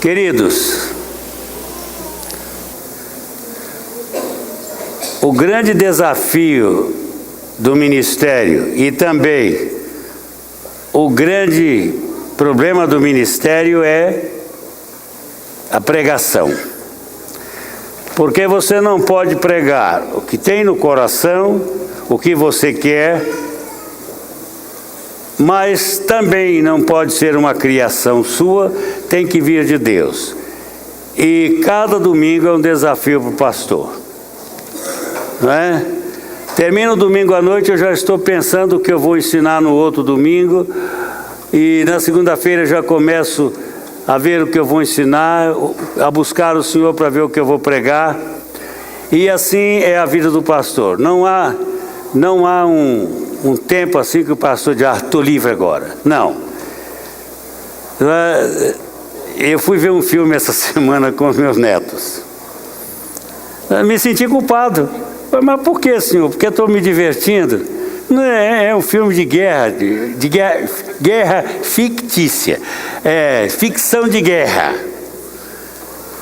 Queridos, o grande desafio do ministério e também o grande problema do ministério é a pregação. Porque você não pode pregar o que tem no coração, o que você quer, mas também não pode ser uma criação sua, tem que vir de Deus. E cada domingo é um desafio para o pastor, não é? Termina o domingo à noite, eu já estou pensando o que eu vou ensinar no outro domingo, e na segunda-feira já começo a ver o que eu vou ensinar, a buscar o Senhor para ver o que eu vou pregar. E assim é a vida do pastor. Não há um tempo assim que o pastor diz, estou livre agora. Não. Eu fui ver um filme essa semana com os meus netos. Me senti culpado. Mas por que, Senhor? Porque eu estou me divertindo? Não é um filme de guerra, guerra fictícia, ficção de guerra,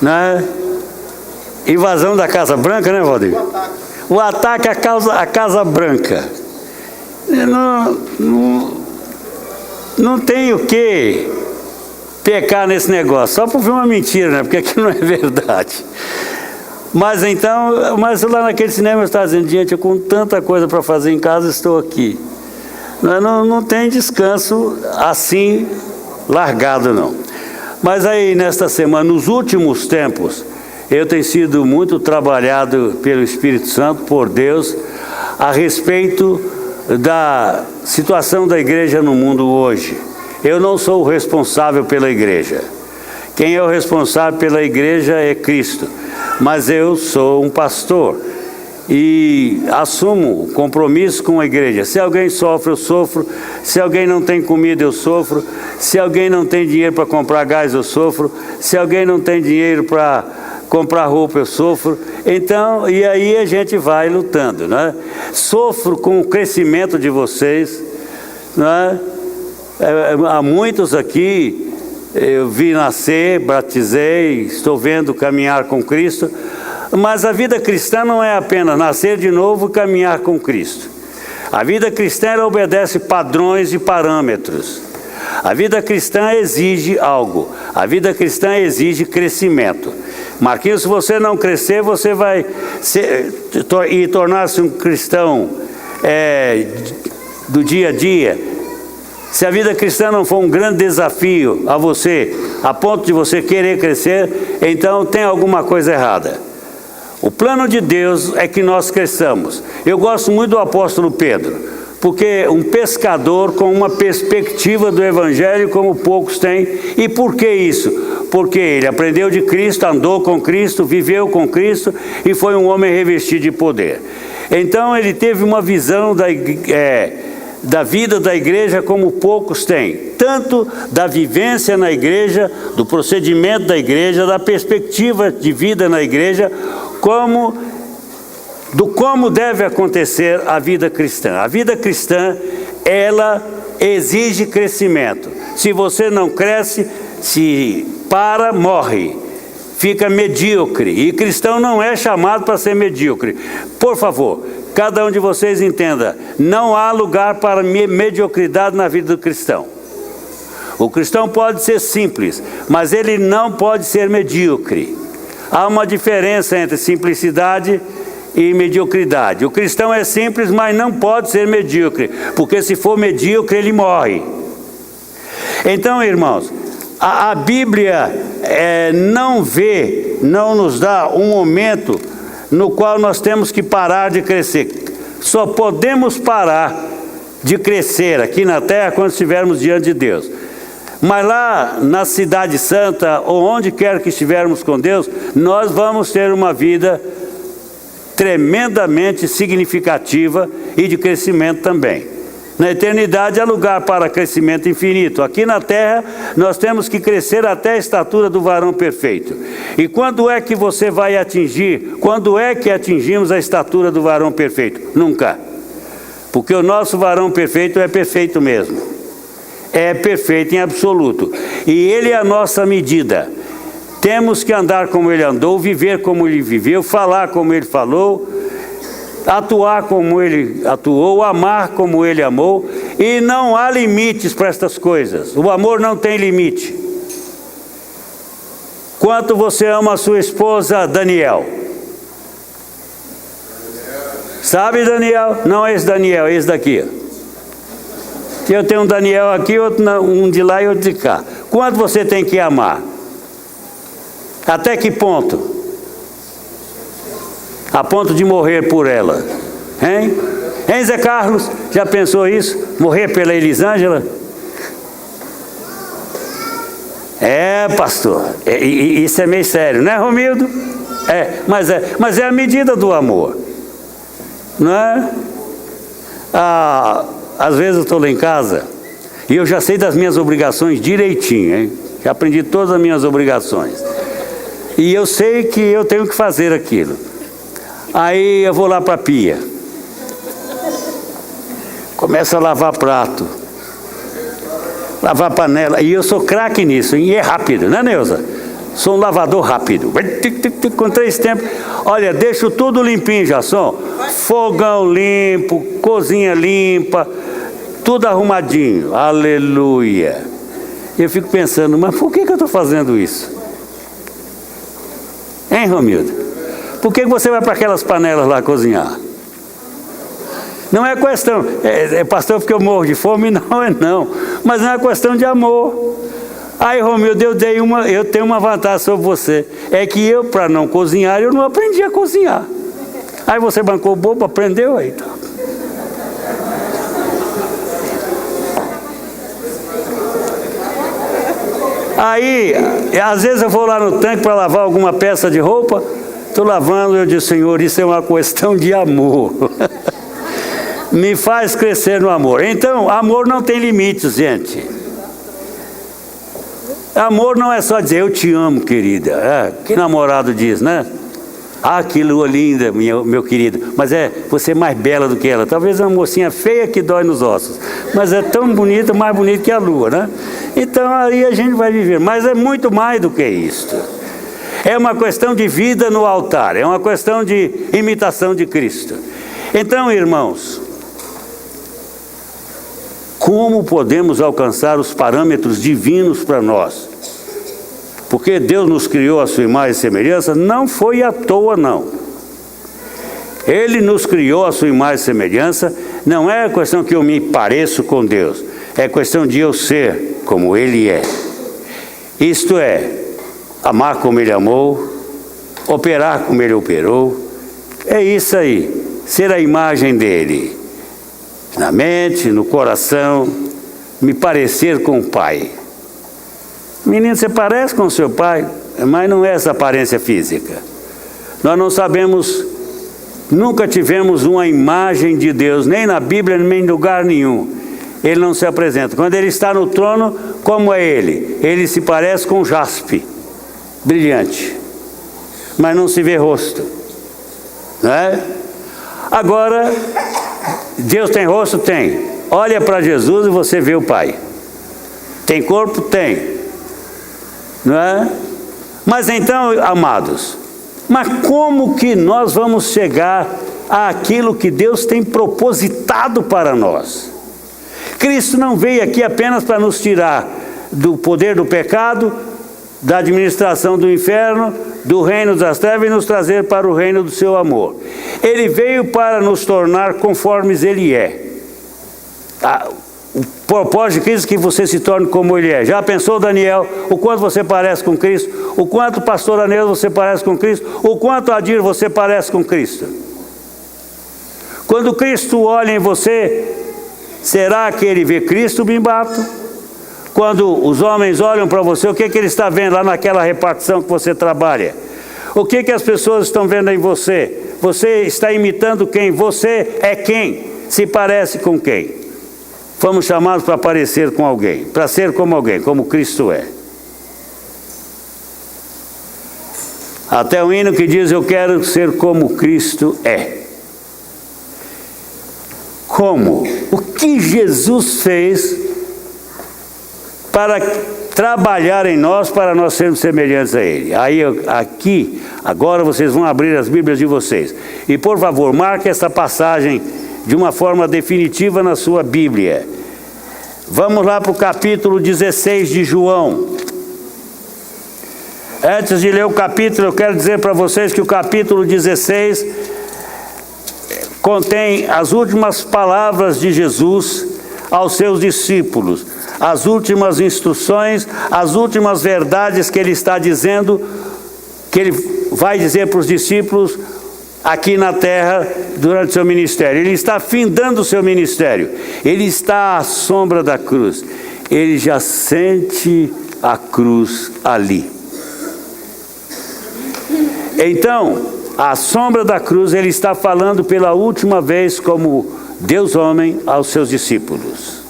né? Invasão da Casa Branca, né, Valdir? O ataque à Casa Branca. Não tem o que pecar nesse negócio, só por ver uma mentira, né? Porque aqui não é verdade. Mas lá naquele cinema eu estava dizendo, gente, eu com tanta coisa para fazer em casa, estou aqui. Não tem descanso assim, largado não. Mas aí, nesta semana, nos últimos tempos, eu tenho sido muito trabalhado pelo Espírito Santo, por Deus, a respeito da situação da igreja no mundo hoje. Eu não sou o responsável pela igreja. Quem é o responsável pela igreja é Cristo. Mas eu sou um pastor e assumo compromisso com a igreja. Se alguém sofre, eu sofro. Se alguém não tem comida, eu sofro. Se alguém não tem dinheiro para comprar gás, eu sofro. Se alguém não tem dinheiro para comprar roupa, eu sofro. Então, e aí a gente vai lutando, né? Sofro com o crescimento de vocês, né? Há muitos aqui eu vi nascer, batizei, estou vendo caminhar com Cristo, mas a vida cristã não é apenas nascer de novo e caminhar com Cristo. A vida cristã ela obedece padrões e parâmetros. A vida cristã exige algo, a vida cristã exige crescimento. Marquinhos, se você não crescer, você vai tornar-se um cristão do dia a dia. Se a vida cristã não for um grande desafio a você, a ponto de você querer crescer, então tem alguma coisa errada. O plano de Deus é que nós cresçamos. Eu gosto muito do apóstolo Pedro, porque um pescador com uma perspectiva do Evangelho como poucos têm. E por que isso? Porque ele aprendeu de Cristo, andou com Cristo, viveu com Cristo e foi um homem revestido de poder. Então ele teve uma visão da vida da igreja como poucos têm, tanto da vivência na igreja, do procedimento da igreja, da perspectiva de vida na igreja, como deve acontecer a vida cristã. A vida cristã, ela exige crescimento. Se você não cresce, morre, fica medíocre. E cristão não é chamado para ser medíocre. Por favor, cada um de vocês entenda, não há lugar para mediocridade na vida do cristão. O cristão pode ser simples, mas ele não pode ser medíocre. Há uma diferença entre simplicidade e mediocridade. O cristão é simples, mas não pode ser medíocre, porque se for medíocre, ele morre. Então, irmãos, a Bíblia não nos dá um momento no qual nós temos que parar de crescer. Só podemos parar de crescer aqui na terra quando estivermos diante de Deus. Mas lá na Cidade Santa, ou onde quer que estivermos com Deus, nós vamos ter uma vida tremendamente significativa e de crescimento também. Na eternidade há lugar para crescimento infinito. Aqui na terra nós temos que crescer até a estatura do varão perfeito. E quando é que você vai atingir? Quando é que atingimos a estatura do varão perfeito? Nunca. Porque o nosso varão perfeito é perfeito mesmo. É perfeito em absoluto. E ele é a nossa medida. Temos que andar como ele andou, viver como ele viveu, falar como ele falou, atuar como ele atuou, amar como ele amou, e não há limites para estas coisas. O amor não tem limite. Quanto você ama a sua esposa, Daniel? Sabe, Daniel? Não é esse Daniel, é esse daqui. Eu tenho um Daniel aqui, outro um de lá e outro de cá. Quanto você tem que amar? Até que ponto? A ponto de morrer por ela. Hein? Hein, Zé Carlos? Já pensou isso? Morrer pela Elisângela? É, pastor. Isso é meio sério, não é, Romildo? Mas é a medida do amor. Não é? Às vezes eu estou lá em casa e eu já sei das minhas obrigações direitinho, hein? Já aprendi todas as minhas obrigações. E eu sei que eu tenho que fazer aquilo. Aí eu vou lá para a pia. Começo a lavar prato. Lavar panela. E eu sou craque nisso, hein? E é rápido, né, Neuza? Sou um lavador rápido. Com 3 tempos. Olha, deixo tudo limpinho já, som. Fogão limpo, cozinha limpa, tudo arrumadinho. Aleluia. Eu fico pensando, mas por que eu estou fazendo isso? Hein, Romildo? Por que você vai para aquelas panelas lá cozinhar? Não é questão, pastor, porque eu morro de fome? Não. Mas não é questão de amor. Aí, Romildo, eu tenho uma vantagem sobre você. É que eu, para não cozinhar, eu não aprendi a cozinhar. Aí você bancou o bobo, aprendeu aí. Tá. Aí, às vezes eu vou lá no tanque para lavar alguma peça de roupa. Estou lavando, eu disse, Senhor, isso é uma questão de amor. Me faz crescer no amor. Então, amor não tem limites, gente. Amor não é só dizer, eu te amo, querida. Que namorado diz, né? Que lua linda, meu querido. Mas você é mais bela do que ela. Talvez uma mocinha feia que dói nos ossos. Mas é tão bonita, mais bonita que a lua, né? Então, aí a gente vai viver. Mas é muito mais do que isto. É uma questão de vida no altar. É uma questão de imitação de Cristo. Então, irmãos, como podemos alcançar os parâmetros divinos para nós? Porque Deus nos criou a sua imagem e semelhança, não foi à toa, não. Ele nos criou a sua imagem e semelhança, não é questão que eu me pareço com Deus, é questão de eu ser como Ele é. Isto é, amar como Ele amou, operar como Ele operou, é isso aí, ser a imagem dEle. Na mente, no coração, me parecer com o Pai. Menino, você parece com o seu pai, mas não é essa aparência física. Nós não sabemos, nunca tivemos uma imagem de Deus, nem na Bíblia, nem em lugar nenhum. Ele não se apresenta. Quando ele está no trono, como é ele? Ele se parece com jaspe, brilhante, mas não se vê rosto. Não é? Agora, Deus tem rosto? Tem. Olha para Jesus e você vê o Pai. Tem corpo? Tem. Não é? Mas então, amados, mas como que nós vamos chegar àquilo que Deus tem propositado para nós? Cristo não veio aqui apenas para nos tirar do poder do pecado, da administração do inferno, do reino das trevas e nos trazer para o reino do seu amor. Ele veio para nos tornar conformes Ele é. O propósito de Cristo é que você se torne como Ele é. Já pensou, Daniel, o quanto você parece com Cristo? O quanto, pastor Anel, você parece com Cristo? O quanto, Adir, você parece com Cristo? Quando Cristo olha em você, será que Ele vê Cristo, Bimbato? Quando os homens olham para você, o que Ele está vendo lá naquela repartição que você trabalha? O que as pessoas estão vendo em você? Você está imitando quem? Você é quem? Se parece com quem? Fomos chamados para parecer com alguém, para ser como alguém, como Cristo é. Até o hino que diz, eu quero ser como Cristo é. Como? O que Jesus fez para trabalhar em nós para nós sermos semelhantes a Ele. Aí, aqui, agora vocês vão abrir as Bíblias de vocês. E, por favor, marque essa passagem de uma forma definitiva na sua Bíblia. Vamos lá para o capítulo 16 de João. Antes de ler o capítulo, eu quero dizer para vocês que o capítulo 16 contém as últimas palavras de Jesus aos seus discípulos, as últimas instruções, as últimas verdades que ele está dizendo, que ele vai dizer para os discípulos aqui na terra durante o seu ministério. Ele está findando o seu ministério, ele está à sombra da cruz, ele já sente a cruz ali. Então, à sombra da cruz, ele está falando pela última vez como Deus homem aos seus discípulos.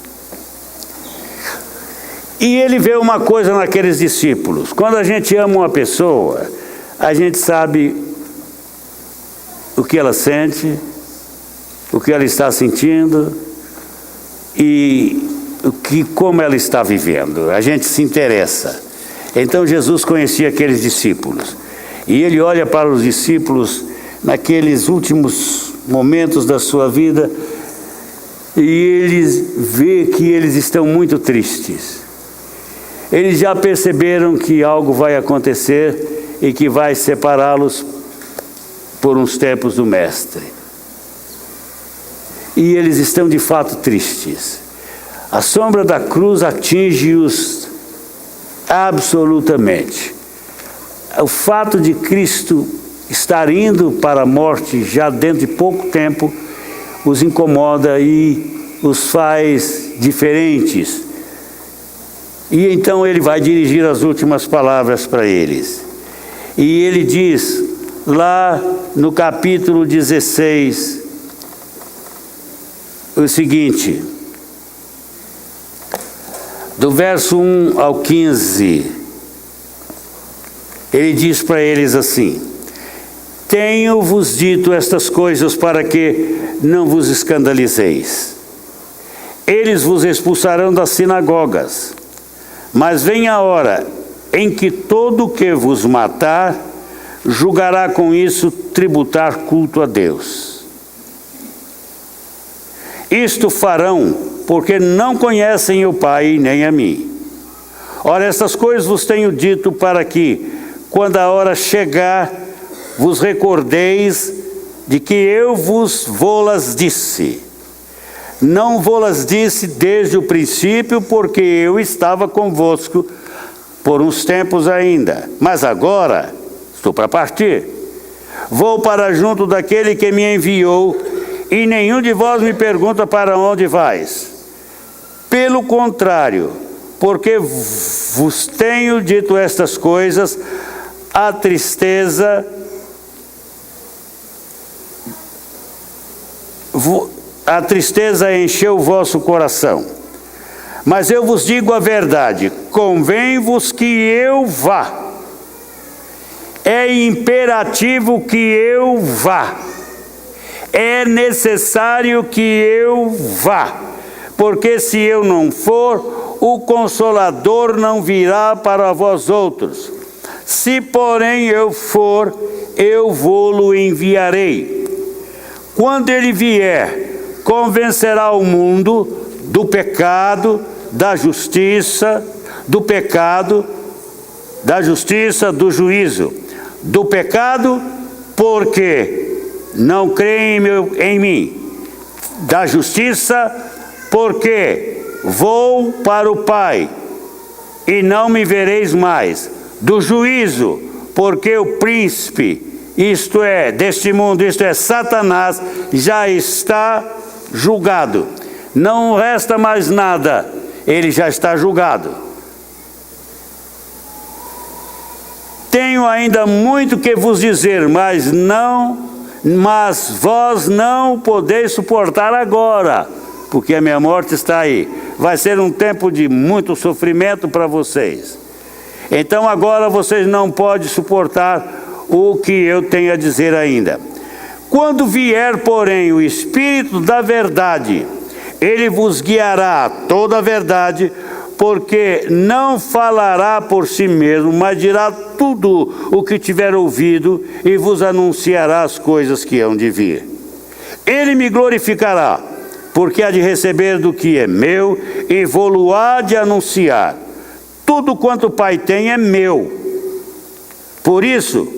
E ele vê uma coisa naqueles discípulos. Quando a gente ama uma pessoa, a gente sabe o que ela sente, o que ela está sentindo e como ela está vivendo. A gente se interessa. Então Jesus conhecia aqueles discípulos. E ele olha para os discípulos naqueles últimos momentos da sua vida e ele vê que eles estão muito tristes. Eles já perceberam que algo vai acontecer e que vai separá-los por uns tempos do Mestre. E eles estão de fato tristes. A sombra da cruz atinge-os absolutamente. O fato de Cristo estar indo para a morte já dentro de pouco tempo os incomoda e os faz diferentes. E então ele vai dirigir as últimas palavras para eles. E ele diz lá no capítulo 16 o seguinte, do verso 1 ao 15, ele diz para eles assim: tenho-vos dito estas coisas para que não vos escandalizeis. Eles vos expulsarão das sinagogas, mas vem a hora em que todo o que vos matar julgará com isso tributar culto a Deus. Isto farão porque não conhecem o Pai nem a mim. Ora, estas coisas vos tenho dito para que, quando a hora chegar, vos recordeis de que eu vô-las disse. Não vô-las disse desde o princípio, porque eu estava convosco por uns tempos ainda. Mas agora estou para partir. Vou para junto daquele que me enviou, e nenhum de vós me pergunta para onde vais. Pelo contrário, porque vos tenho dito estas coisas, a tristeza encheu o vosso coração. Mas eu vos digo a verdade, convém-vos que eu vá. É imperativo que eu vá. É necessário que eu vá. Porque se eu não for, o Consolador não virá para vós outros. Se, porém, eu for, eu vô-lo enviarei. Quando ele vier, convencerá o mundo do pecado, da justiça, do juízo. Do pecado, porque não creem em mim. Da justiça, porque vou para o Pai, e não me vereis mais. Do juízo, porque o príncipe, isto é, deste mundo, isto é, Satanás, já está julgado. Não resta mais nada, ele já está julgado. Tenho ainda muito que vos dizer, mas vós não podeis suportar agora, porque a minha morte está aí. Vai ser um tempo de muito sofrimento para vocês. Então agora vocês não podem suportar o que eu tenho a dizer ainda. Quando vier, porém, o Espírito da verdade, ele vos guiará a toda a verdade, porque não falará por si mesmo, mas dirá tudo o que tiver ouvido e vos anunciará as coisas que hão de vir. Ele me glorificará, porque há de receber do que é meu e vou-lo há de anunciar. Tudo quanto o Pai tem é meu. Por isso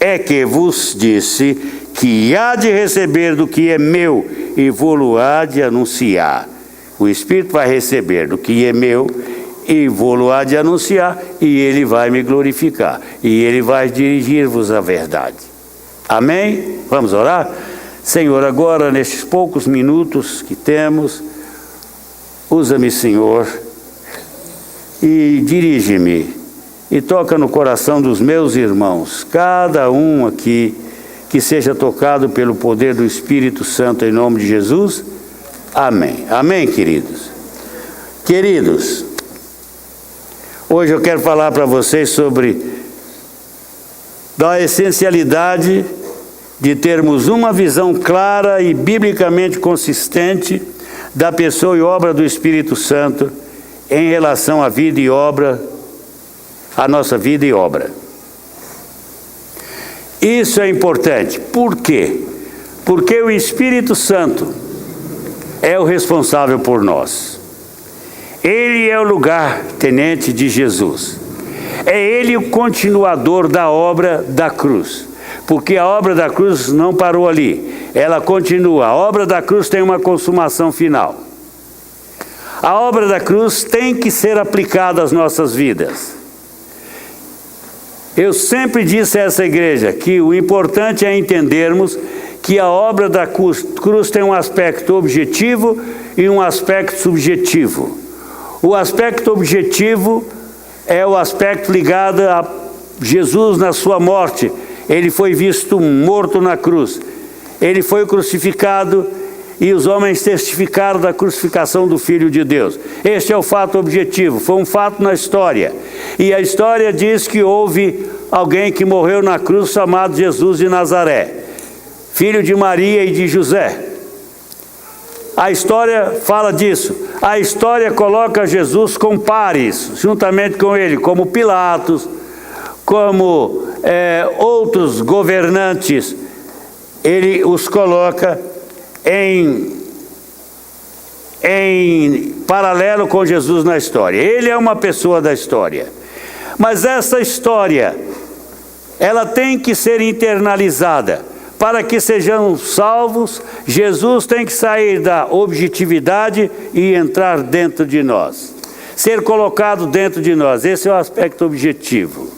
é que vos disse que há de receber do que é meu e vou-lo há de anunciar. O Espírito vai receber do que é meu e vou-lo há de anunciar, e ele vai me glorificar, e ele vai dirigir-vos à verdade. Amém? Vamos orar? Senhor, agora nestes poucos minutos que temos, usa-me, Senhor, e dirige-me, e toca no coração dos meus irmãos, cada um aqui, que seja tocado pelo poder do Espírito Santo, em nome de Jesus. Amém. Amém, queridos? Queridos, hoje eu quero falar para vocês sobre a essencialidade de termos uma visão clara e biblicamente consistente da pessoa e obra do Espírito Santo em relação à vida e obra, à nossa vida e obra. Isso é importante. Por quê? Porque o Espírito Santo é o responsável por nós. Ele é o lugar-tenente de Jesus. É Ele o continuador da obra da cruz. Porque a obra da cruz não parou ali. Ela continua. A obra da cruz tem uma consumação final. A obra da cruz tem que ser aplicada às nossas vidas. Eu sempre disse a essa igreja que o importante é entendermos que a obra da cruz tem um aspecto objetivo e um aspecto subjetivo. O aspecto objetivo é o aspecto ligado a Jesus na sua morte. Ele foi visto morto na cruz. Ele foi crucificado e os homens testificaram da crucificação do Filho de Deus. Este é o fato objetivo, foi um fato na história. E a história diz que houve alguém que morreu na cruz chamado Jesus de Nazaré, filho de Maria e de José. A história fala disso. A história coloca Jesus com pares, juntamente com ele, como Pilatos, como outros governantes. Ele os coloca em paralelo com Jesus na história. Ele é uma pessoa da história. Mas essa história, ela tem que ser internalizada. Para que sejamos salvos, Jesus tem que sair da objetividade e entrar dentro de nós. Ser colocado dentro de nós. Esse é o aspecto objetivo.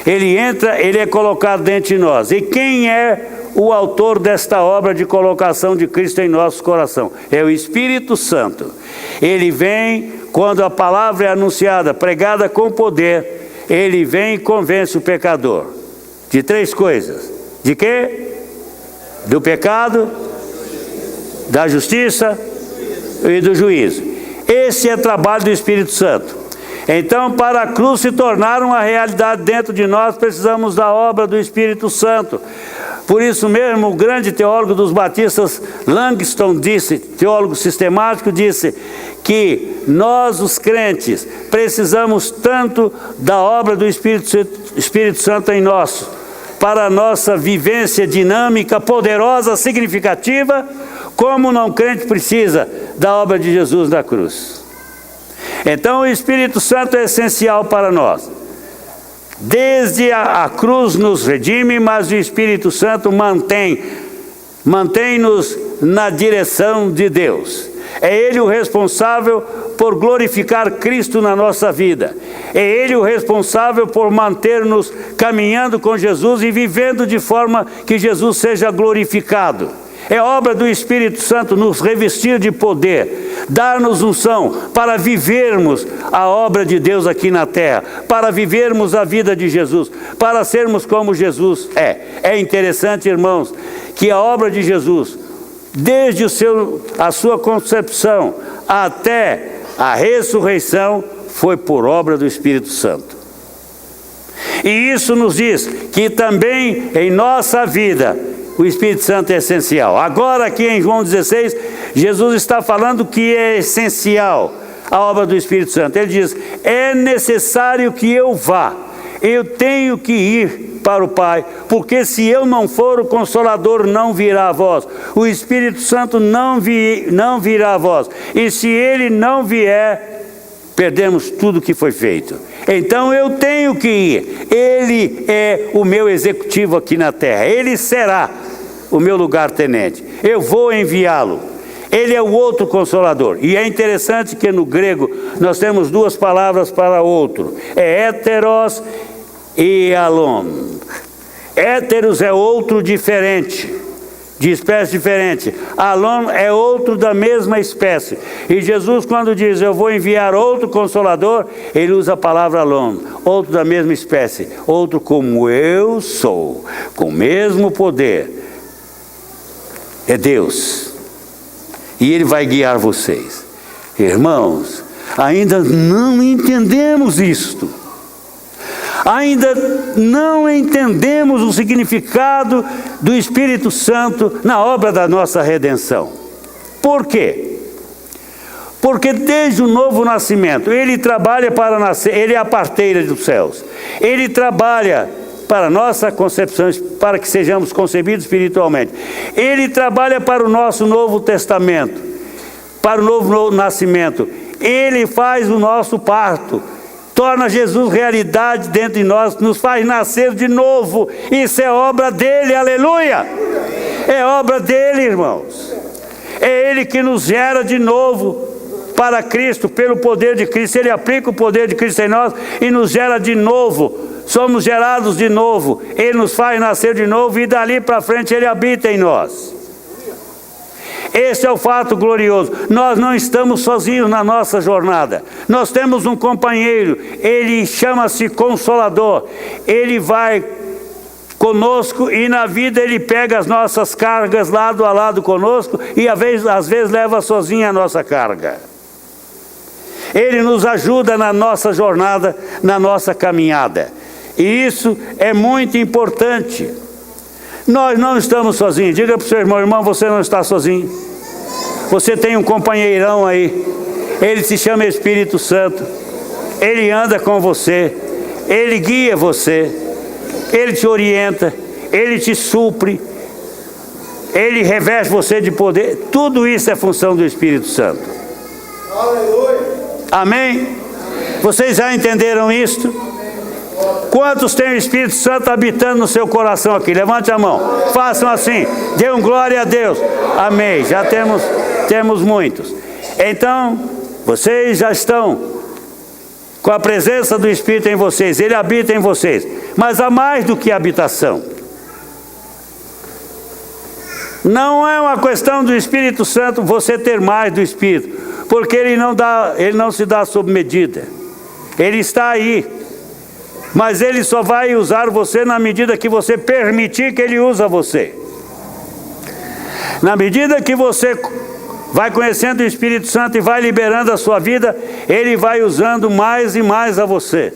Ele entra, ele é colocado dentro de nós. E quem é o autor desta obra de colocação de Cristo em nosso coração? É o Espírito Santo. Ele vem quando a palavra é anunciada, pregada com poder. Ele vem e convence o pecador de três coisas. De quê? Do pecado, da justiça e do juízo. Esse é o trabalho do Espírito Santo. Então, para a cruz se tornar uma realidade dentro de nós, precisamos da obra do Espírito Santo. Por isso mesmo, o grande teólogo dos batistas, Langston, disse, teólogo sistemático, disse que nós, os crentes, precisamos tanto da obra do Espírito Santo em nós, para a nossa vivência dinâmica, poderosa, significativa, como o não crente precisa da obra de Jesus na cruz. Então o Espírito Santo é essencial para nós. Desde a cruz nos redime, mas o Espírito Santo mantém-nos na direção de Deus. É Ele o responsável por glorificar Cristo na nossa vida. É Ele o responsável por manter-nos caminhando com Jesus e vivendo de forma que Jesus seja glorificado. É obra do Espírito Santo nos revestir de poder, dar-nos unção para vivermos a obra de Deus aqui na terra, para vivermos a vida de Jesus, para sermos como Jesus é. É interessante, irmãos, que a obra de Jesus, desde a sua concepção até a ressurreição, foi por obra do Espírito Santo. E isso nos diz que também em nossa vida o Espírito Santo é essencial. Agora aqui em João 16, Jesus está falando que é essencial a obra do Espírito Santo. Ele diz: é necessário que eu vá, eu tenho que ir para o Pai, porque se eu não for, o Consolador não virá a vós, o Espírito Santo não virá a vós, e se ele não vier, perdemos tudo que foi feito. Então eu tenho que ir. Ele é o meu executivo aqui na terra, ele será o meu lugar-tenente, eu vou enviá-lo. Ele é o outro Consolador. E é interessante que no grego nós temos duas palavras para outro, é heteros e alon. Héteros é outro diferente, de espécie diferente. Alon é outro da mesma espécie. E Jesus, quando diz: eu vou enviar outro Consolador, ele usa a palavra alon, outro da mesma espécie, outro como eu sou, com o mesmo poder. É Deus. E ele vai guiar vocês. Irmãos, ainda não entendemos isto. Ainda não entendemos o significado do Espírito Santo na obra da nossa redenção. Por quê? Porque desde o novo nascimento, ele trabalha para nascer, ele é a parteira dos céus. Ele trabalha para a nossa concepção, para que sejamos concebidos espiritualmente. Ele trabalha para o nosso novo testamento, para o novo nascimento. Ele faz o nosso parto, torna Jesus realidade dentro de nós, nos faz nascer de novo. Isso é obra dele, aleluia! É obra dele, irmãos. É ele que nos gera de novo para Cristo, pelo poder de Cristo. Ele aplica o poder de Cristo em nós e nos gera de novo. Somos gerados de novo. Ele nos faz nascer de novo e dali para frente ele habita em nós. Esse é o fato glorioso. Nós não estamos sozinhos na nossa jornada. Nós temos um companheiro. Ele chama-se Consolador. Ele vai conosco e na vida ele pega as nossas cargas lado a lado conosco e às vezes leva sozinho a nossa carga. Ele nos ajuda na nossa jornada, na nossa caminhada. E isso é muito importante. Nós não estamos sozinhos. Diga para o seu irmão: irmão, você não está sozinho. Você tem um companheirão aí. Ele se chama Espírito Santo. Ele anda com você. Ele guia você. Ele te orienta. Ele te supre. Ele reveste você de poder. Tudo isso é função do Espírito Santo. Aleluia. Amém? Vocês já entenderam isto? Quantos têm o Espírito Santo habitando no seu coração aqui? Levante a mão, façam assim, dê um glória a Deus. Amém, já temos muitos. Então, vocês já estão com a presença do Espírito em vocês, ele habita em vocês. Mas há mais do que habitação. Não é uma questão do Espírito Santo você ter mais do Espírito, porque ele não se dá sob medida. Ele está aí. Mas ele só vai usar você na medida que você permitir que ele use você. Na medida que você vai conhecendo o Espírito Santo e vai liberando a sua vida, ele vai usando mais e mais a você.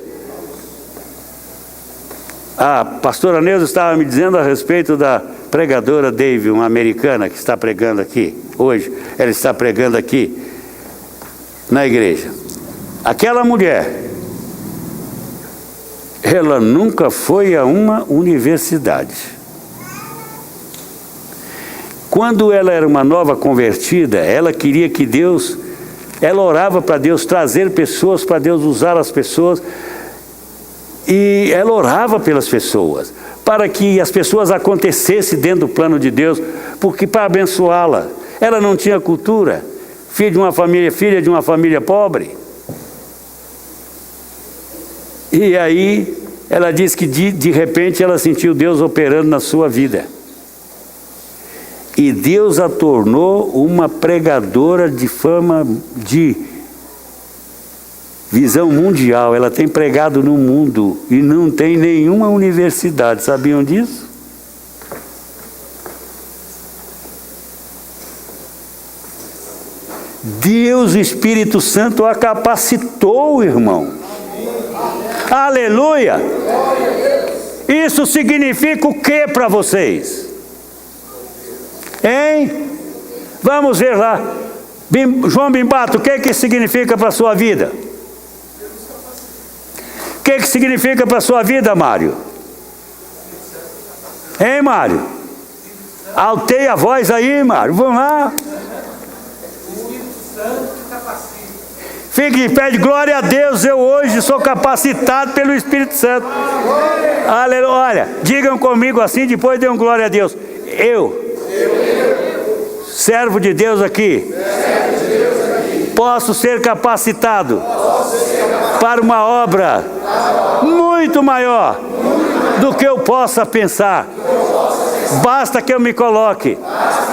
A pastora Neuza estava me dizendo a respeito da pregadora Dave, uma americana que está pregando aqui hoje. Ela está pregando aqui na igreja. Aquela mulher, ela nunca foi a uma universidade. Quando ela era uma nova convertida, ela queria que ela orava para Deus trazer pessoas, para Deus usar as pessoas, e ela orava pelas pessoas, para que as pessoas acontecessem dentro do plano de Deus, porque para abençoá-la. Ela não tinha cultura, filha de uma família pobre. E aí, ela diz que de repente ela sentiu Deus operando na sua vida. E Deus a tornou uma pregadora de fama, de visão mundial. Ela tem pregado no mundo e não tem nenhuma universidade. Sabiam disso? Deus, o Espírito Santo, a capacitou, irmão. Aleluia! Isso significa o que para vocês? Hein? Vamos ver lá. João Bimbato, o que significa para a sua vida? O que significa para a sua vida, Mário? Hein, Mário? Altei a voz aí, Mário. Vamos lá. Fique de pé, de glória a Deus. Eu hoje sou capacitado pelo Espírito Santo. Aleluia. Olha, digam comigo assim, depois dêem glória a Deus. Eu, servo de Deus aqui, posso ser capacitado para uma obra muito maior do que eu possa pensar. Basta que eu me coloque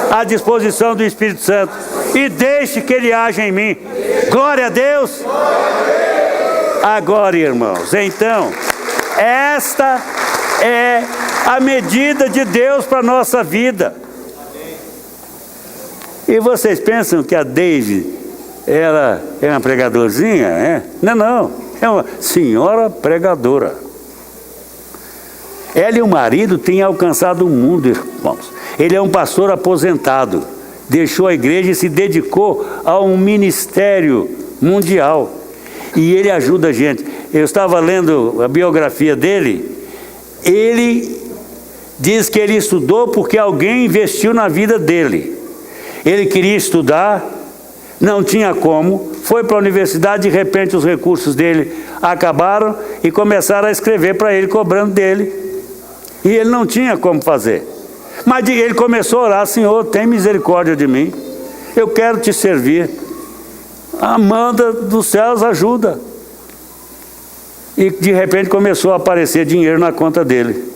à disposição do Espírito Santo e deixe que Ele haja em mim. Glória a Deus! Agora, irmãos, então, esta é a medida de Deus para a nossa vida. E vocês pensam que a Daisy, ela é uma pregadorzinha? É? Não, é uma senhora pregadora. Ela e o marido têm alcançado o mundo, irmãos. Ele é um pastor aposentado, deixou a igreja e se dedicou a um ministério mundial. E ele ajuda a gente. Eu estava lendo a biografia dele. Ele diz que ele estudou porque alguém investiu na vida dele. Ele queria estudar, não tinha como, foi para a universidade, de repente os recursos dele acabaram e começaram a escrever para ele, cobrando dele. E ele não tinha como fazer. Mas ele começou a orar: Senhor, tem misericórdia de mim. Eu quero te servir. Amanda dos céus, ajuda. E de repente começou a aparecer dinheiro na conta dele.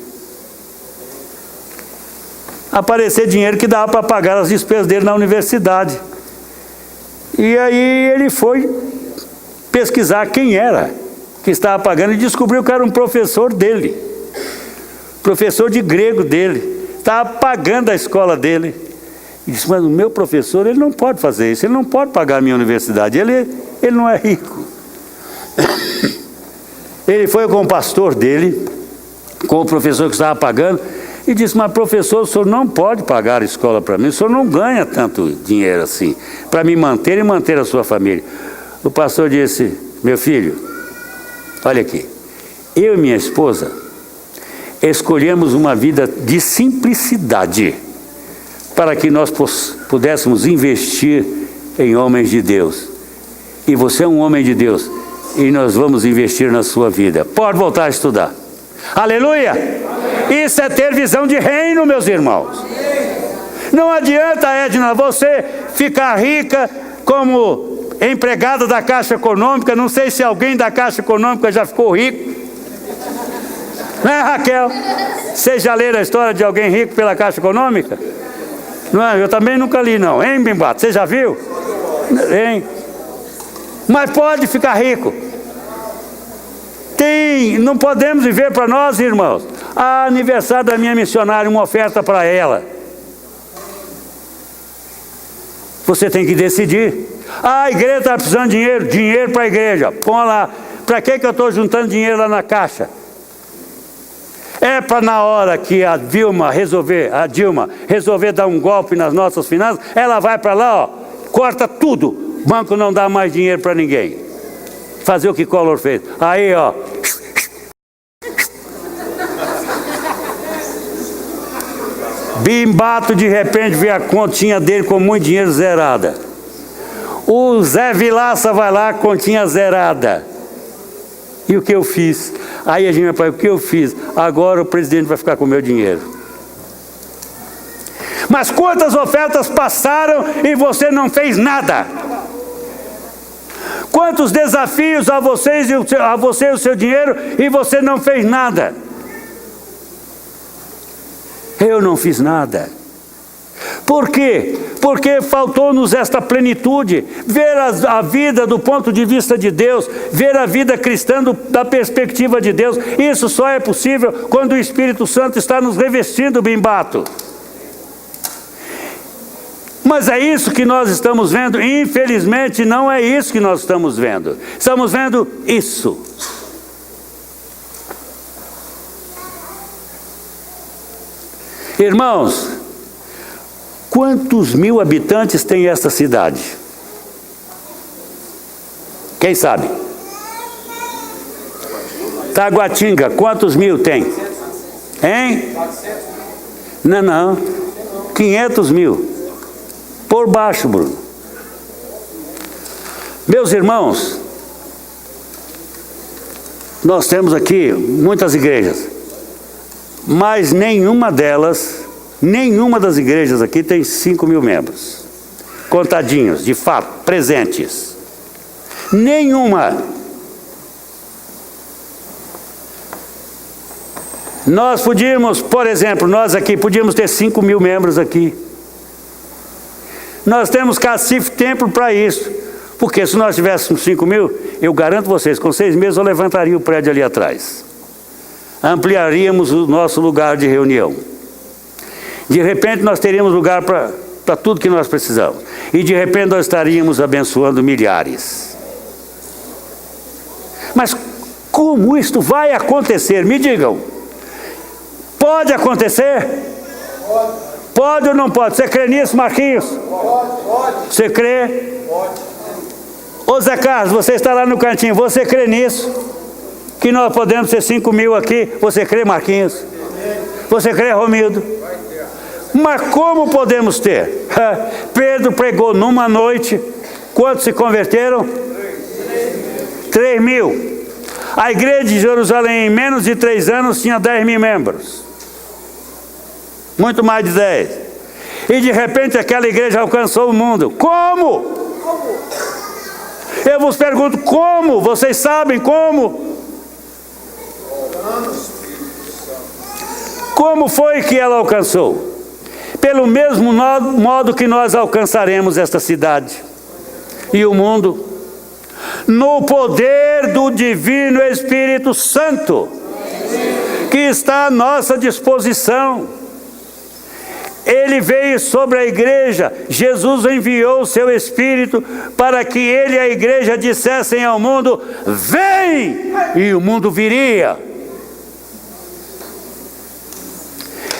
Aparecer dinheiro que dava para pagar as despesas dele na universidade. E aí ele foi pesquisar quem era que estava pagando e descobriu que era um professor dele. Professor de grego dele, estava pagando a escola dele. E disse: mas o meu professor, ele não pode fazer isso, ele não pode pagar a minha universidade, ele não é rico. Ele foi com o pastor dele, com o professor que estava pagando, e disse: mas professor, o senhor não pode pagar a escola para mim, o senhor não ganha tanto dinheiro assim, para me manter e manter a sua família. O pastor disse: meu filho, olha aqui, eu e minha esposa escolhemos uma vida de simplicidade para que nós pudéssemos investir em homens de Deus. E você é um homem de Deus e nós vamos investir na sua vida. Pode voltar a estudar. Aleluia! Amém. Isso é ter visão de reino, meus irmãos. Não adianta, Edna, você ficar rica como empregada da Caixa Econômica. Não sei se alguém da Caixa Econômica já ficou rico. Né, Raquel? Vocês já leram a história de alguém rico pela Caixa Econômica? Não, eu também nunca li, não. Hein, Bimbato? Você já viu? Hein? Mas pode ficar rico. Não podemos viver para nós, irmãos. Aniversário da minha missionária, uma oferta para ela. Você tem que decidir. A igreja está precisando de dinheiro. Dinheiro para a igreja. Põe lá. Para que eu estou juntando dinheiro lá na caixa? É para na hora que a Dilma resolver dar um golpe nas nossas finanças, ela vai para lá, ó, corta tudo. O banco não dá mais dinheiro para ninguém. Fazer o que Collor fez. Aí, ó. Bimbato, de repente, vê a continha dele com muito dinheiro zerada. O Zé Vilaça vai lá, continha zerada. E o que eu fiz? Aí a gente vai falar: o que eu fiz? Agora o presidente vai ficar com o meu dinheiro. Mas quantas ofertas passaram e você não fez nada? Quantos desafios a você e o seu dinheiro e você não fez nada? Eu não fiz nada. Por quê? Porque faltou-nos esta plenitude, ver a vida do ponto de vista de Deus, ver a vida cristã da perspectiva de Deus. Isso só é possível quando o Espírito Santo está nos revestindo, Bimbato. Mas é isso que nós estamos vendo? Infelizmente não é isso que nós estamos vendo. Estamos vendo isso. Irmãos, quantos mil habitantes tem esta cidade? Quem sabe? Taguatinga, quantos mil tem? Hein? Não. 500 mil. Por baixo, Bruno. Meus irmãos, nós temos aqui muitas igrejas, mas nenhuma das igrejas aqui tem 5 mil membros. Contadinhos, de fato, presentes. Nenhuma. Nós podíamos, por exemplo, nós aqui podíamos ter 5 mil membros aqui. Nós temos cacife templo para isso. Porque se nós tivéssemos 5 mil, eu garanto vocês, com 6 meses eu levantaria o prédio ali atrás. Ampliaríamos o nosso lugar de reunião. De repente nós teríamos lugar para tudo que nós precisamos. E de repente nós estaríamos abençoando milhares. Mas como isto vai acontecer? Me digam. Pode acontecer? Pode ou não pode? Você crê nisso, Marquinhos? Pode. Você crê? Pode. Ô Zé Carlos, você está lá no cantinho, você crê nisso? Que nós podemos ser 5 mil aqui? Você crê, Marquinhos? Você crê, Romildo? Mas como podemos ter? Pedro pregou numa noite, quantos se converteram? 3 mil. A igreja de Jerusalém, em menos de 3 anos, tinha 10 mil membros. Muito mais de 10. E de repente aquela igreja alcançou o mundo. Como? Eu vos pergunto, como? Vocês sabem como? Como foi que ela alcançou? Pelo mesmo modo que nós alcançaremos esta cidade e o mundo, no poder do Divino Espírito Santo, que está à nossa disposição. Ele veio sobre a igreja, Jesus enviou o seu Espírito para que ele e a igreja dissessem ao mundo, vem! E o mundo viria.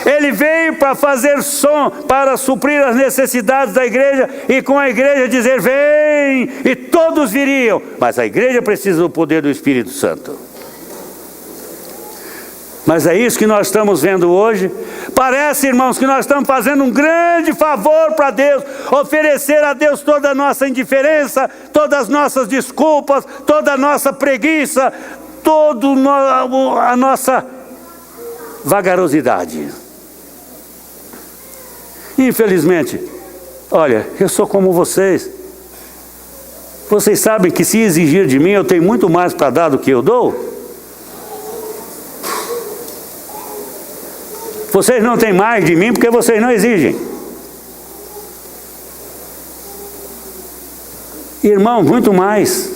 Ele veio para fazer som, para suprir as necessidades da igreja e com a igreja dizer, vem! E todos viriam. Mas a igreja precisa do poder do Espírito Santo. Mas é isso que nós estamos vendo hoje. Parece, irmãos, que nós estamos fazendo um grande favor para Deus, oferecer a Deus toda a nossa indiferença, todas as nossas desculpas, toda a nossa preguiça, toda a nossa vagarosidade. Infelizmente, olha, eu sou como vocês. Vocês sabem que se exigir de mim, eu tenho muito mais para dar do que eu dou. Vocês não têm mais de mim porque vocês não exigem. Irmão, muito mais.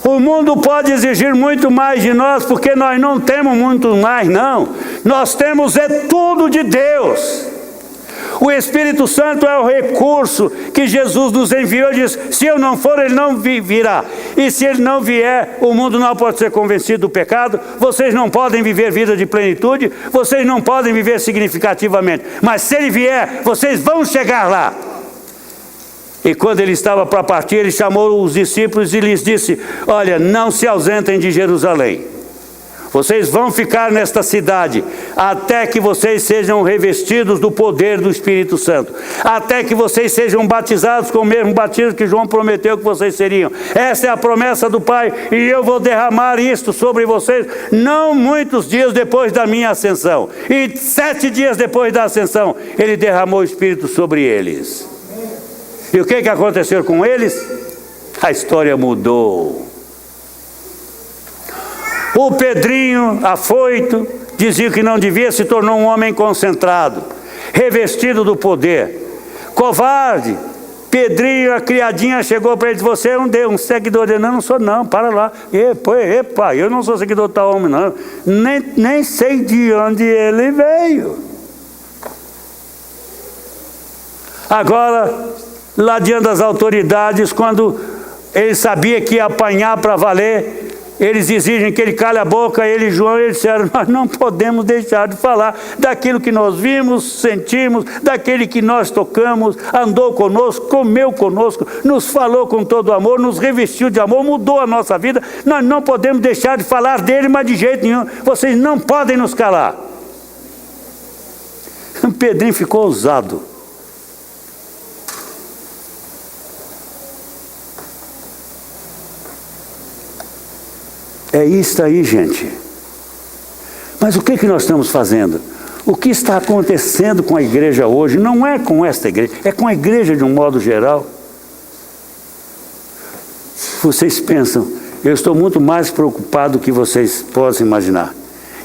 O mundo pode exigir muito mais de nós porque nós não temos muito mais, não. Nós temos tudo de Deus. O Espírito Santo é o recurso que Jesus nos enviou e diz, se eu não for, ele não virá. E se ele não vier, o mundo não pode ser convencido do pecado, vocês não podem viver vida de plenitude, vocês não podem viver significativamente. Mas se ele vier, vocês vão chegar lá. E quando ele estava para partir, ele chamou os discípulos e lhes disse, olha, não se ausentem de Jerusalém. Vocês vão ficar nesta cidade até que vocês sejam revestidos do poder do Espírito Santo. Até que vocês sejam batizados com o mesmo batismo que João prometeu que vocês seriam. Essa é a promessa do Pai e eu vou derramar isto sobre vocês não muitos dias depois da minha ascensão. E 7 dias depois da ascensão, ele derramou o Espírito sobre eles. E o que aconteceu com eles? A história mudou. O Pedrinho, afoito, dizia que não devia, se tornou um homem concentrado, revestido do poder. Covarde, Pedrinho, a criadinha chegou para ele e disse, você é um seguidor dele. Não sou não, para lá. Epa, eu não sou seguidor de tal homem não. Nem sei de onde ele veio. Agora, lá diante das autoridades, quando ele sabia que ia apanhar para valer, Eles exigem que ele cale a boca. Ele e João, eles disseram: nós não podemos deixar de falar daquilo que nós vimos, sentimos, daquele que nós tocamos, andou conosco, comeu conosco, nos falou com todo amor, nos revestiu de amor, mudou a nossa vida. Nós não podemos deixar de falar dele, mas de jeito nenhum. Vocês não podem nos calar. Pedrinho ficou ousado. É isso aí, gente. Mas o que nós estamos fazendo? O que está acontecendo com a igreja hoje? Não é com esta igreja, é com a igreja de um modo geral. Vocês pensam, eu estou muito mais preocupado do que vocês possam imaginar.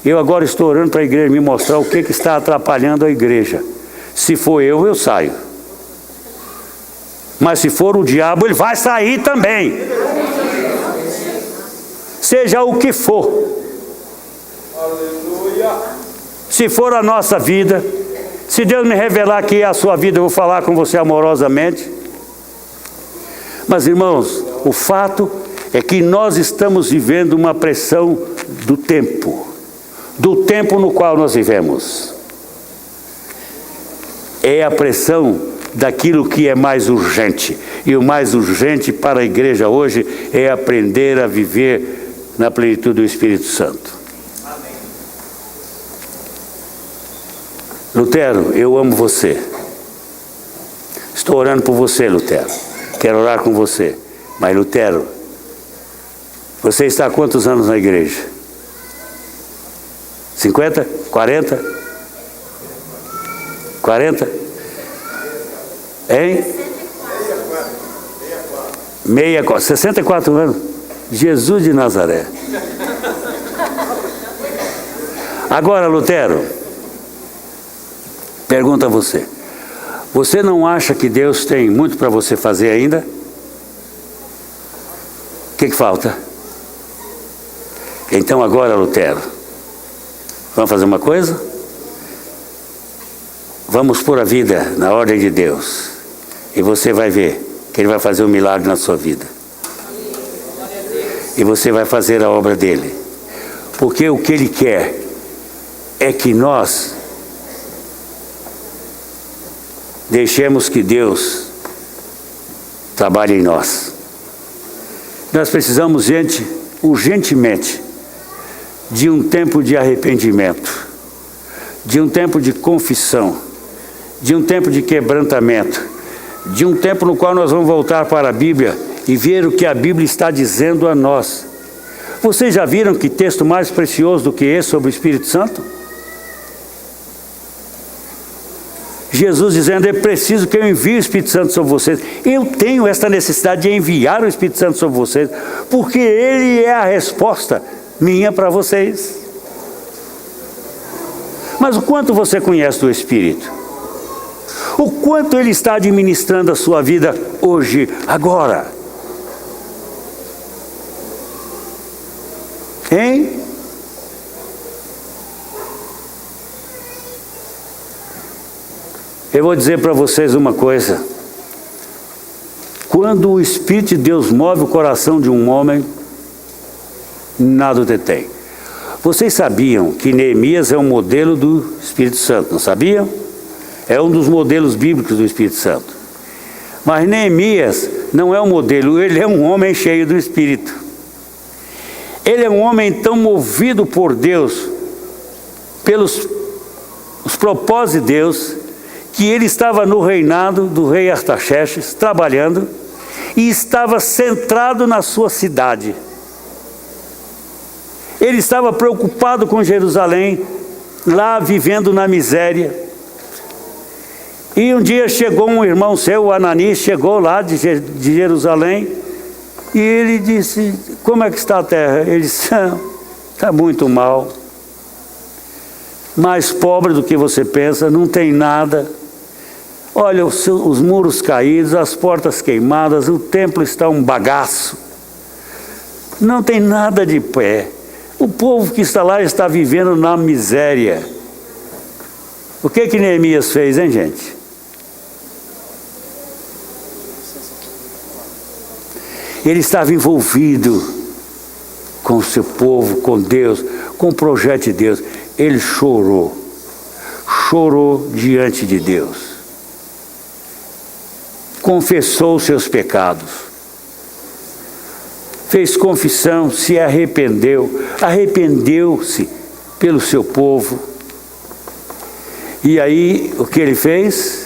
Eu agora estou orando para a igreja me mostrar o que está atrapalhando a igreja. Se for eu saio. Mas se for o diabo, ele vai sair também. Seja o que for. Aleluia. Se for a nossa vida, se Deus me revelar que é a sua vida, eu vou falar com você amorosamente. Mas, irmãos, o fato é que nós estamos vivendo uma pressão do tempo no qual nós vivemos. É a pressão daquilo que é mais urgente. E o mais urgente para a igreja hoje é aprender a viver na plenitude do Espírito Santo. Amém. Lutero, eu amo você. Estou orando por você, Lutero. Quero orar com você. Mas, Lutero, você está há quantos anos na igreja? 50? 40? 40? Hein? 64. 64 anos. Jesus de Nazaré. Agora, Lutero, pergunta a você. Você não acha que Deus tem muito para você fazer ainda? O que falta? Então agora, Lutero, vamos fazer uma coisa? Vamos pôr a vida na ordem de Deus. E você vai ver que Ele vai fazer um milagre na sua vida. E você vai fazer a obra dele. Porque o que Ele quer é que nós deixemos que Deus trabalhe em nós. Nós precisamos, gente, urgentemente, de um tempo de arrependimento, de um tempo de confissão, de um tempo de quebrantamento, de um tempo no qual nós vamos voltar para a Bíblia e ver o que a Bíblia está dizendo a nós. Vocês já viram que texto mais precioso do que esse sobre o Espírito Santo? Jesus dizendo: é preciso que eu envie o Espírito Santo sobre vocês. Eu tenho esta necessidade de enviar o Espírito Santo sobre vocês, porque Ele é a resposta minha para vocês. Mas o quanto você conhece do Espírito? O quanto Ele está administrando a sua vida hoje, agora? Hein? Eu vou dizer para vocês uma coisa. Quando o Espírito de Deus move o coração de um homem, nada o detém. Vocês sabiam que Neemias é um modelo do Espírito Santo, não sabiam? É um dos modelos bíblicos do Espírito Santo. Mas Neemias não é um modelo, ele é um homem cheio do Espírito. Ele é um homem tão movido por Deus, pelos os propósitos de Deus, que ele estava no reinado do rei Artaxerxes, trabalhando, e estava centrado na sua cidade. Ele estava preocupado com Jerusalém, lá vivendo na miséria. E um dia chegou um irmão seu, o Ananias, chegou lá de Jerusalém, e ele disse: como é que está a terra? Ele disse: está muito mal, mais pobre do que você pensa, não tem nada. Olha, os muros caídos, as portas queimadas, o templo está um bagaço, não tem nada de pé. O povo que está lá está vivendo na miséria. O que Neemias fez, hein, gente? Ele estava envolvido com o seu povo, com Deus, com o projeto de Deus. Ele chorou diante de Deus. Confessou os seus pecados. Fez confissão, se arrependeu-se pelo seu povo. E aí, o que ele fez?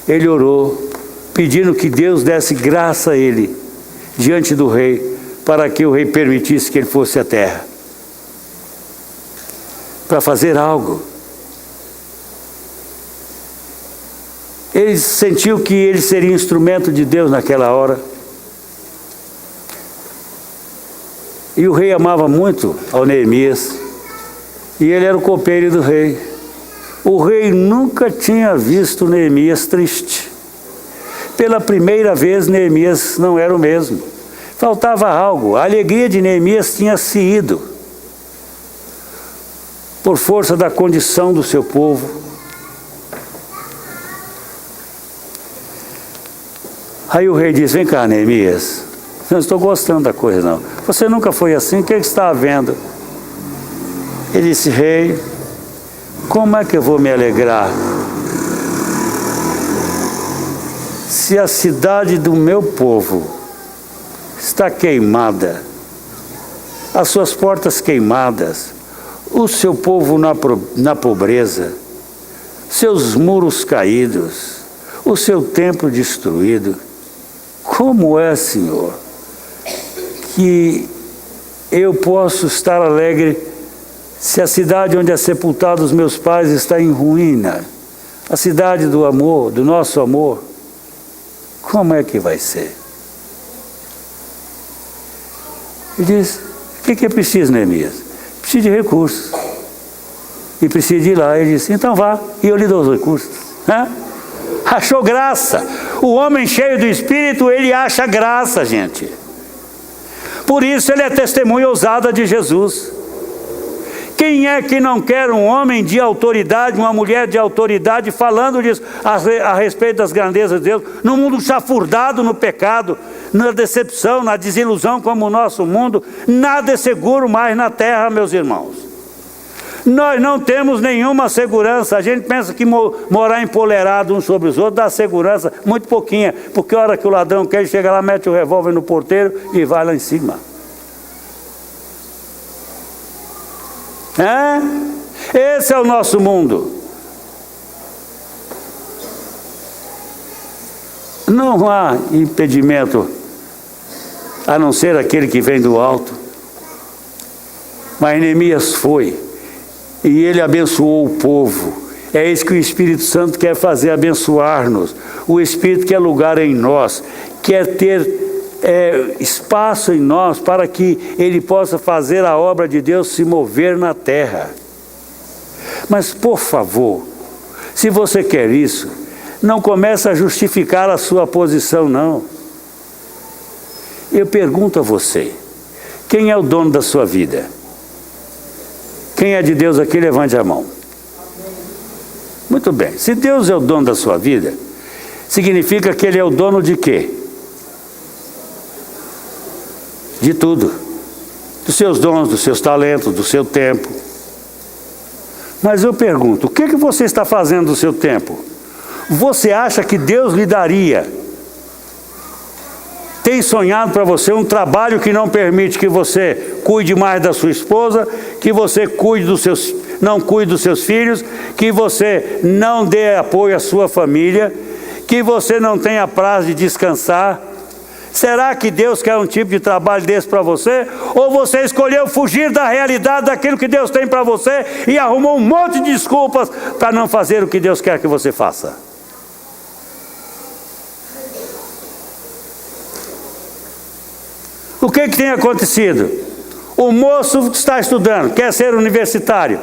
Ele orou, pedindo que Deus desse graça a ele, diante do rei, para que o rei permitisse que ele fosse à terra, para fazer algo. Ele sentiu que ele seria instrumento de Deus naquela hora. E o rei amava muito ao Neemias, e ele era o copeiro do rei. O rei nunca tinha visto Neemias triste. Pela primeira vez, Neemias não era o mesmo. Faltava algo. A alegria de Neemias tinha se ido, por força da condição do seu povo. Aí o rei diz: vem cá, Neemias, não estou gostando da coisa não. Você nunca foi assim, o que você está vendo? Ele disse: rei, como é que eu vou me alegrar se a cidade do meu povo está queimada, as suas portas queimadas, o seu povo na pobreza, seus muros caídos, o seu templo destruído? Como é, Senhor, que eu posso estar alegre se a cidade onde é sepultado os meus pais está em ruína? A cidade do amor, do nosso amor, como é que vai ser? Ele diz: o que é preciso, Neemias? Preciso de recursos. E precisa de ir lá. Ele disse: então vá, e eu lhe dou os recursos. Achou graça. O homem cheio do Espírito, ele acha graça, gente. Por isso ele é testemunha ousada de Jesus. Quem é que não quer um homem de autoridade, uma mulher de autoridade, falando disso a respeito das grandezas de Deus, num mundo chafurdado no pecado, na decepção, na desilusão como o nosso mundo? Nada é seguro mais na terra, meus irmãos. Nós não temos nenhuma segurança. A gente pensa que morar empoleirado uns sobre os outros dá segurança, muito pouquinha, porque a hora que o ladrão quer, ele chega lá, mete o revólver no porteiro e vai lá em cima. Esse é o nosso mundo. Não há impedimento a não ser aquele que vem do alto. Mas Neemias foi, e ele abençoou o povo. É isso que o Espírito Santo quer fazer, abençoar-nos. O Espírito quer lugar em nós, quer ter espaço em nós para que ele possa fazer a obra de Deus se mover na terra. Mas, por favor, se você quer isso, não comece a justificar a sua posição, não. Eu pergunto a você: quem é o dono da sua vida? Quem é de Deus aqui, levante a mão. Muito bem. Se Deus é o dono da sua vida, significa que Ele é o dono de quê? De tudo. Dos seus dons, dos seus talentos, do seu tempo. Mas eu pergunto: o que você está fazendo do seu tempo? Você acha que Deus lhe daria? Tem sonhado para você um trabalho que não permite que você cuide mais da sua esposa, que você não cuide dos seus filhos, que você não dê apoio à sua família, que você não tenha prazo de descansar? Será que Deus quer um tipo de trabalho desse para você? Ou você escolheu fugir da realidade daquilo que Deus tem para você e arrumou um monte de desculpas para não fazer o que Deus quer que você faça? O que tem acontecido? O moço está estudando, quer ser universitário.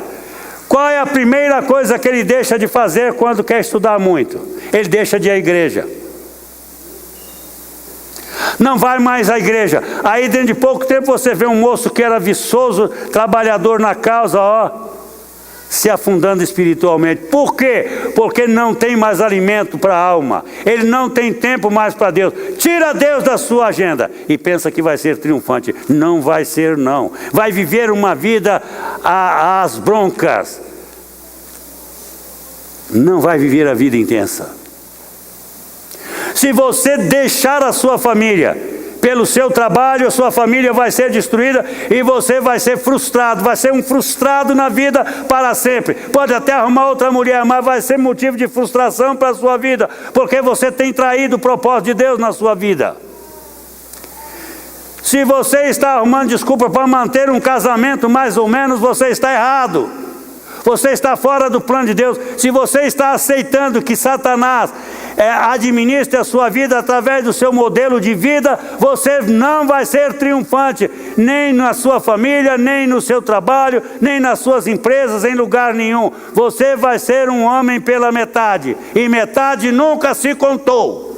Qual é a primeira coisa que ele deixa de fazer quando quer estudar muito? Ele deixa de ir à igreja. Não vai mais à igreja. Aí dentro de pouco tempo você vê um moço que era viçoso, trabalhador na causa, se afundando espiritualmente. Por quê? Porque não tem mais alimento para a alma. Ele não tem tempo mais para Deus. Tira Deus da sua agenda e pensa que vai ser triunfante. Não vai ser, não. Vai viver uma vida às broncas. Não vai viver a vida intensa. Se você deixar a sua família pelo seu trabalho, a sua família vai ser destruída e você vai ser frustrado, vai ser um frustrado na vida para sempre. Pode até arrumar outra mulher, mas vai ser motivo de frustração para a sua vida, porque você tem traído o propósito de Deus na sua vida. Se você está arrumando desculpa para manter um casamento mais ou menos, você está errado. Você está fora do plano de Deus. Se você está aceitando que Satanás administre a sua vida através do seu modelo de vida, você não vai ser triunfante, nem na sua família, nem no seu trabalho, nem nas suas empresas, em lugar nenhum. Você vai ser um homem pela metade, e metade nunca se contou.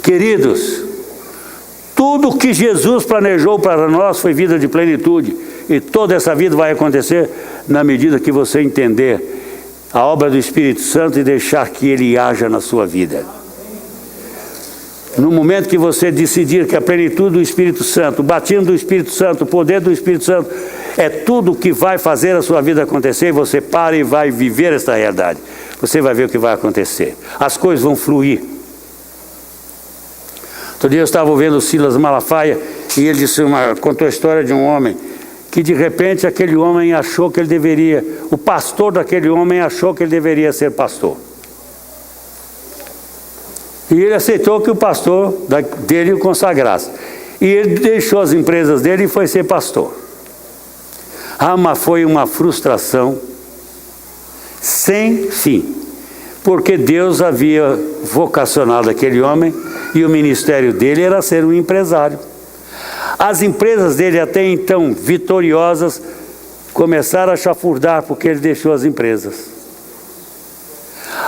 Queridos, tudo que Jesus planejou para nós foi vida de plenitude. E toda essa vida vai acontecer na medida que você entender a obra do Espírito Santo e deixar que Ele haja na sua vida. No momento que você decidir que a plenitude do Espírito Santo, o batismo do Espírito Santo, o poder do Espírito Santo, é tudo que vai fazer a sua vida acontecer, você para e vai viver esta realidade. Você vai ver o que vai acontecer. As coisas vão fluir. Outro dia eu estava ouvindo o Silas Malafaia e ele contou a história de um homem que de repente aquele homem achou que ele deveria, o pastor daquele homem achou que ele deveria ser pastor. E ele aceitou que o pastor dele o consagrasse. E ele deixou as empresas dele e foi ser pastor. Mas foi uma frustração sem fim. Porque Deus havia vocacionado aquele homem e o ministério dele era ser um empresário. As empresas dele, até então vitoriosas, começaram a chafurdar porque ele deixou as empresas.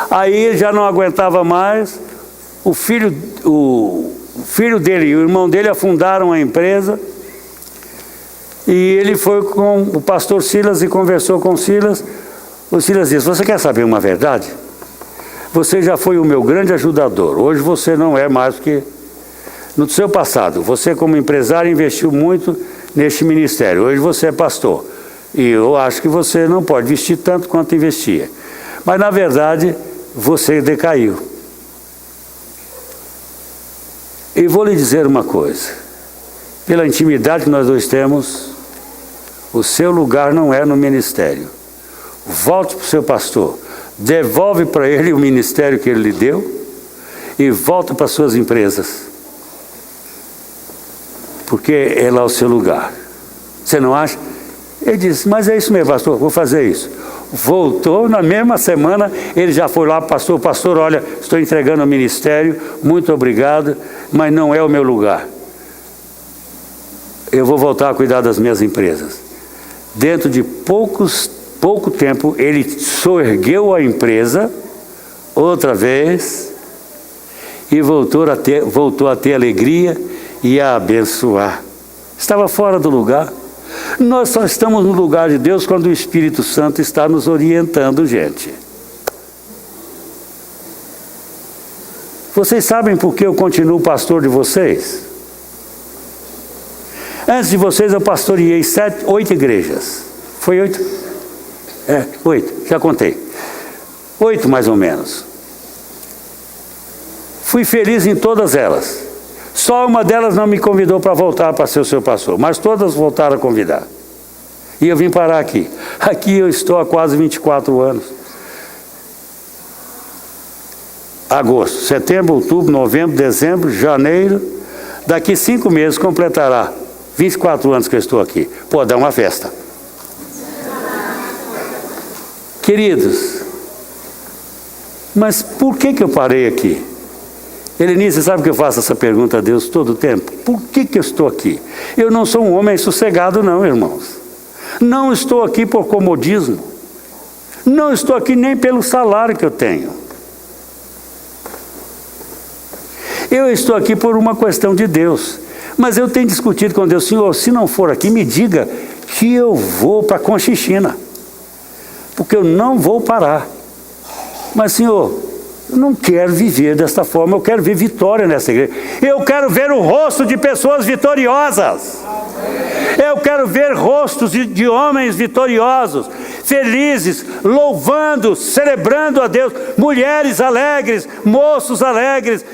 Aí ele já não aguentava mais, o filho dele e o irmão dele afundaram a empresa, e ele foi com o pastor Silas e conversou com Silas. O Silas disse: você quer saber uma verdade? Você já foi o meu grande ajudador, hoje você não é mais do que... No seu passado, você como empresário investiu muito neste ministério. Hoje você é pastor. E eu acho que você não pode investir tanto quanto investia. Mas na verdade, você decaiu. E vou lhe dizer uma coisa. Pela intimidade que nós dois temos, o seu lugar não é no ministério. Volte para o seu pastor. Devolve para ele o ministério que ele lhe deu e volta para as suas empresas. Porque é lá o seu lugar. Você não acha? Ele disse: mas é isso mesmo, pastor, vou fazer isso. Voltou, na mesma semana, ele já foi lá, pastor, olha, estou entregando o ministério, muito obrigado, mas não é o meu lugar. Eu vou voltar a cuidar das minhas empresas. Dentro de pouco tempo, ele soergueu a empresa, outra vez, e voltou a ter alegria e a abençoar. Estava fora do lugar. Nós só estamos no lugar de Deus quando o Espírito Santo está nos orientando, gente. Vocês sabem por que eu continuo pastor de vocês? Antes de vocês eu pastoreei 8 igrejas. Foi 8? 8, já contei. 8 mais ou menos. Fui feliz em todas elas. Só uma delas não me convidou para voltar para ser o seu pastor, mas todas voltaram a convidar. E eu vim parar aqui. Aqui eu estou há quase 24 anos. Agosto, setembro, outubro, novembro, dezembro, janeiro. Daqui 5 meses completará 24 anos que eu estou aqui. Pô, dá uma festa. Queridos, mas por que eu parei aqui? Helenice, sabe que eu faço essa pergunta a Deus todo o tempo? Por que eu estou aqui? Eu não sou um homem sossegado não, irmãos. Não estou aqui por comodismo. Não estou aqui nem pelo salário que eu tenho. Eu estou aqui por uma questão de Deus. Mas eu tenho discutido com Deus: Senhor, se não for aqui, me diga que eu vou para Conchichina, porque eu não vou parar. Mas, Senhor, eu não quero viver desta forma, eu quero ver vitória nessa igreja. Eu quero ver o rosto de pessoas vitoriosas. Eu quero ver rostos de homens vitoriosos, felizes, louvando, celebrando a Deus. Mulheres alegres, moços alegres,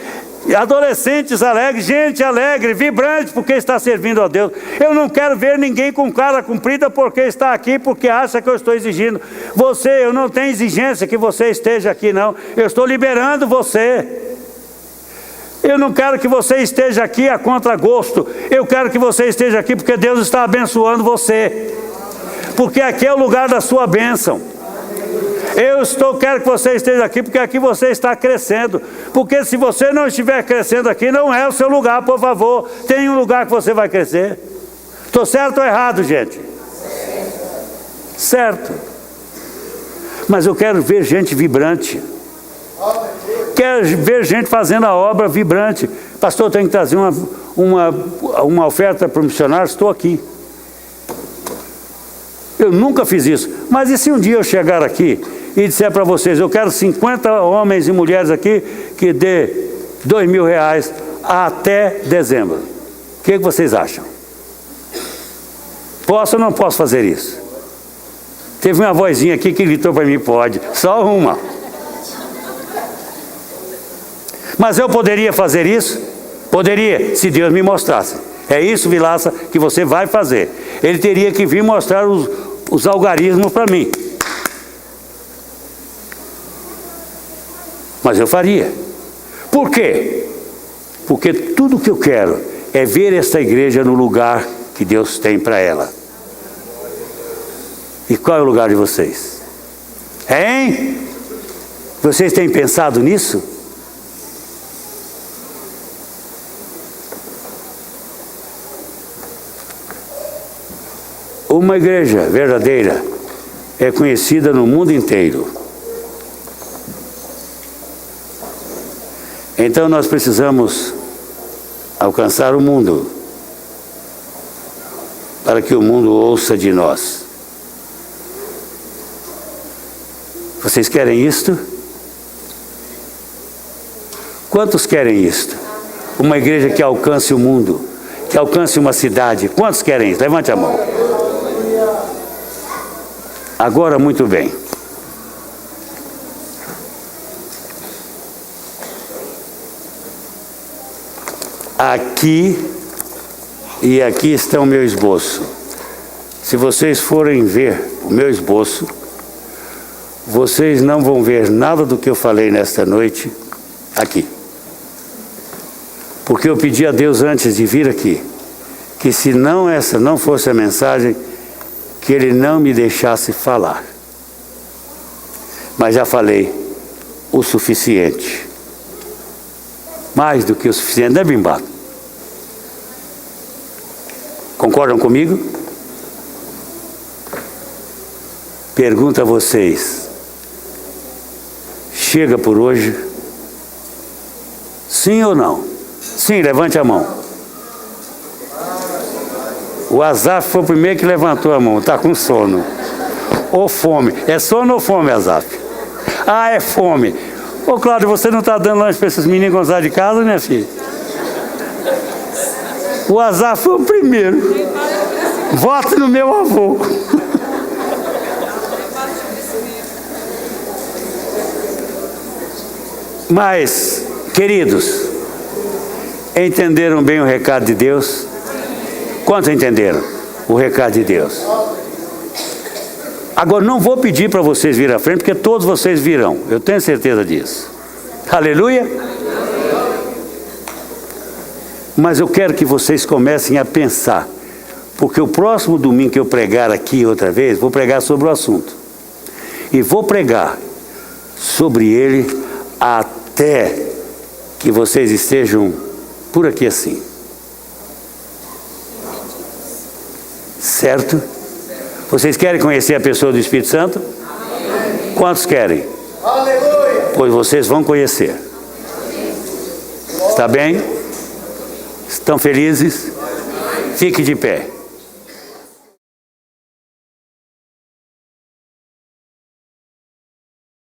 adolescentes alegres, gente alegre, vibrante, porque está servindo a Deus. Eu não quero ver ninguém com cara comprida porque está aqui, porque acha que eu estou exigindo. Eu não tenho exigência que você esteja aqui, não. Eu estou liberando você. Eu não quero que você esteja aqui a contragosto. Eu quero que você esteja aqui porque Deus está abençoando você. Porque aqui é o lugar da sua bênção. Quero que você esteja aqui porque aqui você está crescendo. Porque se você não estiver crescendo aqui, não é o seu lugar, por favor. Tem um lugar que você vai crescer. Estou certo ou errado, gente? Certo. Mas eu quero ver gente vibrante. Quero ver gente fazendo a obra vibrante. Pastor, eu tenho que trazer uma oferta para o missionário. Estou aqui. Eu nunca fiz isso. Mas e se um dia eu chegar aqui e disser para vocês: eu quero 50 homens e mulheres aqui que dê R$2.000 até dezembro? O que vocês acham? Posso ou não posso fazer isso? Teve uma vozinha aqui que gritou para mim: pode. Só uma. Mas eu poderia fazer isso? Poderia, se Deus me mostrasse. É isso, Vilaça, que você vai fazer. Ele teria que vir mostrar os algarismos para mim. Mas eu faria. Por quê? Porque tudo que eu quero é ver esta igreja no lugar que Deus tem para ela. E qual é o lugar de vocês? Hein? Vocês têm pensado nisso? Uma igreja verdadeira é conhecida no mundo inteiro. Então nós precisamos alcançar o mundo, para que o mundo ouça de nós. Vocês querem isto? Quantos querem isto? Uma igreja que alcance o mundo, que alcance uma cidade. Quantos querem isso? Levante a mão. Agora, muito bem. Aqui e aqui está o meu esboço. Se vocês forem ver o meu esboço, vocês não vão ver nada do que eu falei nesta noite aqui. Porque eu pedi a Deus antes de vir aqui, que se não essa não fosse a mensagem, que Ele não me deixasse falar. Mas já falei o suficiente. Mais do que o suficiente, né, Bimbato? Concordam comigo? Pergunto a vocês: chega por hoje? Sim ou não? Sim, levante a mão. O Azaf foi o primeiro que levantou a mão. Está com sono. Ou fome. É sono ou fome, Azaf? Ah, é fome. Ô, Cláudio, você não está dando lanche para esses meninos quando saem de casa, minha filha? O Azaf foi o primeiro. Vote no meu avô. Mas, queridos, entenderam bem o recado de Deus? Quantos entenderam o recado de Deus? Agora, não vou pedir para vocês virem à frente, porque todos vocês virão. Eu tenho certeza disso. Aleluia? Mas eu quero que vocês comecem a pensar, porque o próximo domingo que eu pregar aqui outra vez, vou pregar sobre o assunto. E vou pregar sobre ele até que vocês estejam por aqui assim. Certo? Vocês querem conhecer a pessoa do Espírito Santo? Amém. Quantos querem? Aleluia. Pois vocês vão conhecer. Está bem? Estão felizes? Fique de pé.